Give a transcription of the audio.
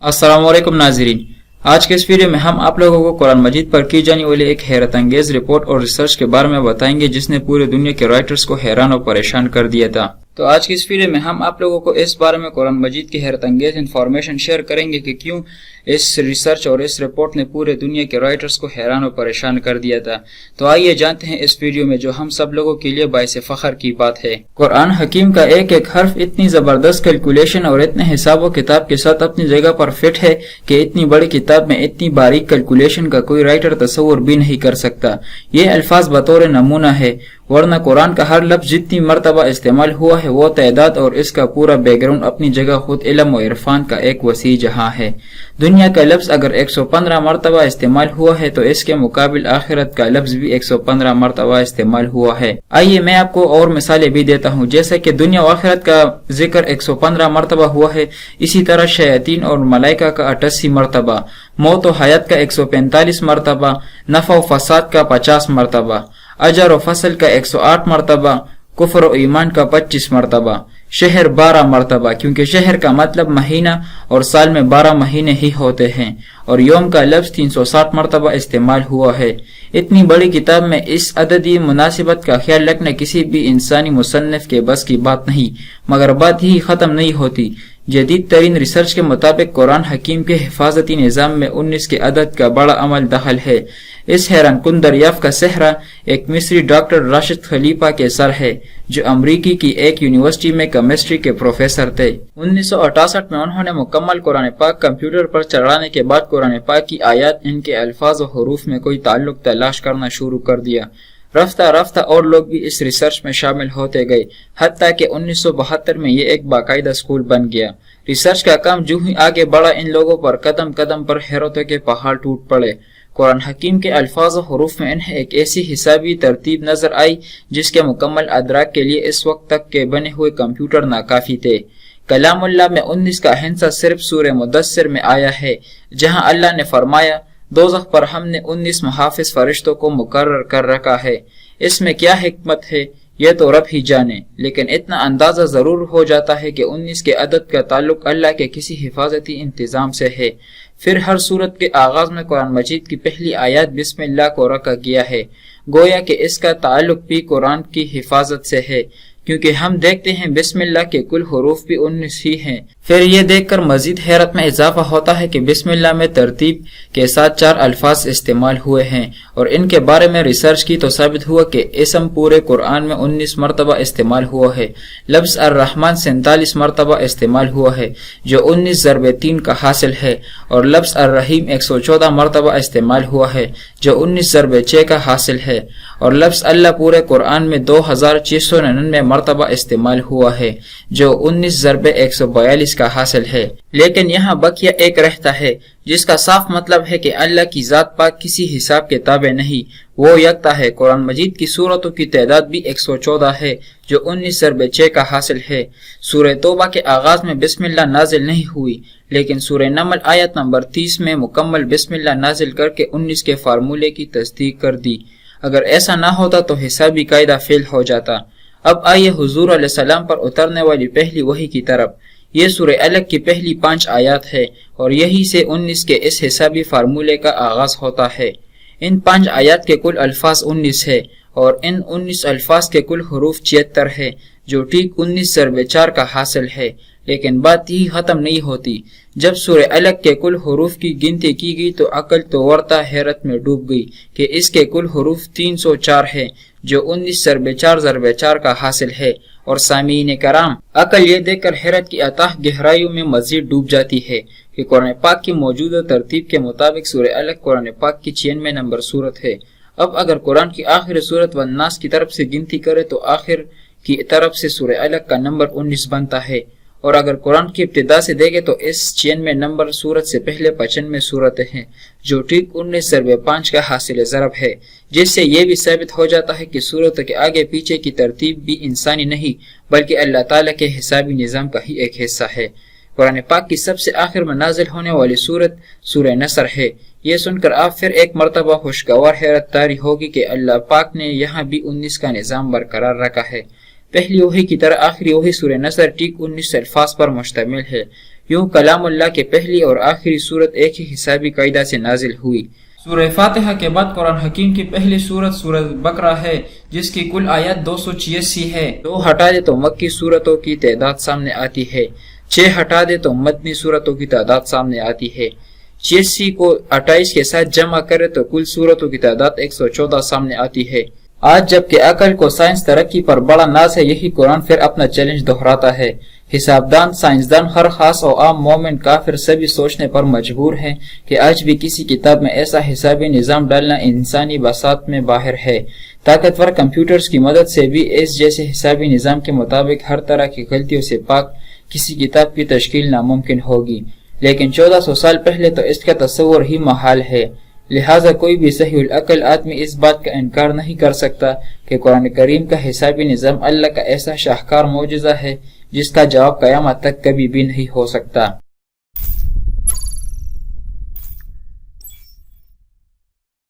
अस्सलाम वालेकुम नाज़रीन। आज के इस वीडियो में हम आप लोगों को कुरान मजीद पर की जाने वाली एक हैरत अंगेज रिपोर्ट और रिसर्च के बारे में बताएंगे जिसने पूरे दुनिया के राइटर्स को हैरान और परेशान कर दिया था। तो आज की इस वीडियो में हम आप लोगों को इस बारे में कुरान मजीद की हैरत अंगेज इन्फॉर्मेशन शेयर करेंगे कि क्यों इस रिसर्च और इस रिपोर्ट ने पूरे दुनिया के राइटर्स को हैरान और परेशान कर दिया था। तो आइए जानते हैं इस वीडियो में जो हम सब लोगों के लिए बाइस फख्र की बात है। कुरान हकीम का एक एक हर्फ इतनी जबरदस्त कैलकुलेशन और इतने हिसाब किताब के साथ अपनी जगह पर फिट है कि इतनी बड़ी किताब में इतनी बारीक कैलकुलेशन का कोई राइटर तस्वुर भी नहीं कर सकता। ये अल्फाज बतौर नमूना है, वरना कुरान का हर लफ्ज जितनी मरतबा इस्तेमाल हुआ है वो तादाद और इसका पूरा बैकग्राउंड अपनी जगह खुद इल्म और इरफान का एक वसी जहां है। दुनिया का लफ्ज अगर 115 मरतबा इस्तेमाल हुआ है तो इसके मुकाबिल आखिरत का लफ्ज भी 115 मरतबा इस्तेमाल हुआ है। आइए मैं आपको और मिसालें भी देता हूँ। जैसे कि दुनिया और आखिरत का जिक्र 115 मरतबा हुआ है, इसी तरह शयातीन और मलाइका का 88 मरतबा, मौत और हयात का 145 मरतबा, नफा और फसाद का 50 मरतबा, अजर और फसल का 108 मरतबा, कुफर और ईमान का 25 मरतबा, शहर 12 मरतबा, क्योंकि शहर का मतलब महीना और साल में 12 महीने ही होते हैं, और यौम का लफ्ज 360 मरतबा इस्तेमाल हुआ है। इतनी बड़ी किताब में इस अददी मुनासिबत का ख्याल रखना किसी भी इंसानी मुसन्निफ के बस की बात नहीं, मगर बात ही खत्म नहीं होती। जदीद तरीन रिसर्च के मुताबिक कुरान हकीम के हिफाजती निज़ाम में 19 के अदद का बड़ा अमल दखल है। इस हैरान कुन दरियाफ्त का सेहरा एक मिस्री डॉक्टर राशिद खलीफा के सर है, जो अमरीकी की एक यूनिवर्सिटी में केमिस्ट्री के प्रोफेसर थे। 1968 में उन्होंने मुकम्मल कुरान पाक कंप्यूटर पर चढ़ाने के बाद कुरान पाक की आयत, इनके अल्फाज और हरूफ में कोई ताल्लुक तलाश करना शुरू कर दिया। रफ्ता रफ्ता और लोग भी इस रिसर्च में शामिल होते गए, हत्ता कि 1972 में ये एक बाकायदा स्कूल बन गया। रिसर्च का काम जो ही आगे बढ़ा, इन लोगों पर कदम कदम पर हैरतों के पहाड़ टूट पड़े। कुरान हकीम के अल्फाज और हरूफ में इन्हें एक ऐसी हिसाबी तरतीब नजर आई जिसके मुकम्मल अदराक के लिए इस वक्त तक के बने हुए कंप्यूटर नाकाफी थे। कलामुल्लाह में 19 का हिस्सा सिर्फ सूरह मुदस्सिर में आया है, जहां अल्लाह ने फरमाया, दोज़ख पर हमने 19 मुहाफिज फरिश्तों को मुकर्रर कर रखा है। इसमें क्या हिकमत है यह तो रब ही जाने, लेकिन इतना अंदाजा जरूर हो जाता है कि 19 के अदद का ताल्लुक अल्लाह के किसी हिफाजती इंतजाम से है। फिर हर सूरत के आगाज में कुरान मजीद की पहली आयत बिस्मिल्लाह को रखा गया है, गोया कि इसका ताल्लुक भी कुरान की हिफाजत से है, क्योंकि हम देखते हैं बिस्मिल्लाह के कुल हुरूफ भी 19 ही हैं। फिर ये देखकर मजीद हैरत में इजाफा होता है कि बिस्मिल्लाह में तरतीब के साथ 4 अल्फाज इस्तेमाल हुए हैं, और इनके बारे में रिसर्च की तो साबित हुआ कि इसम पूरे कुरान में 19 मरतबा इस्तेमाल हुआ है। लफ्ज अर्रहमान 47 मरतबा इस्तेमाल हुआ है, जो 19 ज़रब 3 का हासिल है, और लफ्ज अर्रहीम 114 मरतबा इस्तेमाल हुआ है, जो 19 ज़रब 6 का हासिल है, और लफ्ज अल्लाह पूरे कुरान में 2699 मरतबा इस्तेमाल हुआ है, जो 19 ज़रब 142 का हासिल है। लेकिन यहाँ बकिया एक रहता है, जिसका साफ मतलब है कि अल्लाह की जात पाक किसी हिसाब के ताबे नहीं, वो यकता है। कुरान मजीद की सूरतों की तादाद भी 114 है, जो 19 ज़रब 6 का हासिल है। सूरह तौबा के आगाज में बिस्मिल्लाह नाजिल नहीं हुई, लेकिन सूरह नमल आयत नंबर 30 में मुकम्मल बिस्मिल्लाह नाजिल करके 19 के फार्मूले की तस्दीक कर दी। अगर ऐसा ना होता तो हिसाबी कायदा फेल हो जाता। अब आइए हुजूर अलैहिस्सलाम पर उतरने वाली पहली वही की तरफ। ये सूरह अलग की पहली 5 आयत है, और यही से 19 के इस हिसाबी फार्मूले का आगाज होता है। इन 5 आयत के कुल अल्फाज 19 है, और इन 19 अल्फाज के कुल हुरूफ 76 है, जो ठीक 19 ज़रब 4 का हासिल है। लेकिन बात ही खत्म नहीं होती। जब सूरह अलग के कुल हुरूफ की गिनती की गई तो अकल तो वर्ता हैरत में डूब गई कि इसके कुल हुरूफ 304 है, जो 19 ज़रब 4 ज़रब 4 का हासिल है। और सामीन कराम, अकल ये देखकर हैरत की अताह गहराइयों में मजीद डूब जाती है कि कुरान पाक की मौजूदा तरतीब के मुताबिक सूरह अलग कुरान पाक की 96 नंबर सूरत है। अब अगर कुरान की आखिरी सूरत वन्नास की तरफ से गिनती करे तो आखिर की तरफ से सूरह अलग का नंबर 19 बनता है, और अगर कुरान की इब्तिदा से देखे तो इस 96 नंबर सूरत से पहले 95 सूरतें हैं, जो ठीक 19 ज़रब 5 का हासिल ज़रब है, जिससे ये भी साबित हो जाता है कि सूरत के आगे पीछे की तरतीब भी इंसानी नहीं बल्कि अल्लाह ताला के हिसाबी निज़ाम का ही एक हिस्सा है। कुरान पाक की सबसे आखिर में नाजिल होने वाली सूरत सूरह नसर है। ये सुनकर आप फिर एक मरतबा खुशगवार हैरत तारी होगी कि अल्लाह पाक ने यहाँ भी 19 का निज़ाम बरकरार रखा है। पहली वही की तरह आखिरी वही सूरह नसर ठीक 19 अल्फाज पर मुश्तमिल है, یوں کلام اللہ کے پہلی اور آخری صورت ایک ہی حسابی قاعدہ سے نازل ہوئی۔ سورہ فاتحہ کے بعد قرآن حکیم کی پہلی صورت سورہ بقرہ ہے جس کی کل آیات 286 ہے۔ 2 ہٹا دے تو مکی صورتوں کی تعداد سامنے آتی ہے، 6 ہٹا دے تو مدنی صورتوں کی تعداد سامنے آتی ہے۔ 86 کو 28 کے ساتھ جمع کرے تو کل صورتوں کی تعداد 114 سامنے آتی ہے۔ آج جبکہ عقل کو سائنس ترقی پر بڑا ناز ہے، یہی قرآن پھر اپنا چیلنج دہراتا ہے۔ حسابدان، سائنسدان، ہر خاص و عام مومن، کافر سبھی سوچنے پر مجبور ہیں کہ آج بھی کسی کتاب میں ایسا حسابی نظام ڈالنا انسانی بساط میں باہر ہے۔ طاقتور کمپیوٹرز کی مدد سے بھی اس جیسے حسابی نظام کے مطابق ہر طرح کی غلطیوں سے پاک کسی کتاب کی تشکیل ناممکن ہوگی، لیکن 1400 سال پہلے تو اس کا تصور ہی محال ہے۔ لہٰذا کوئی بھی صحیح العقل آدمی اس بات کا انکار نہیں کر سکتا کہ قرآن کریم کا حسابی نظام اللہ کا ایسا شاہکار معجزہ ہے جس کا جواب قیامت تک کبھی بھی نہیں ہو سکتا۔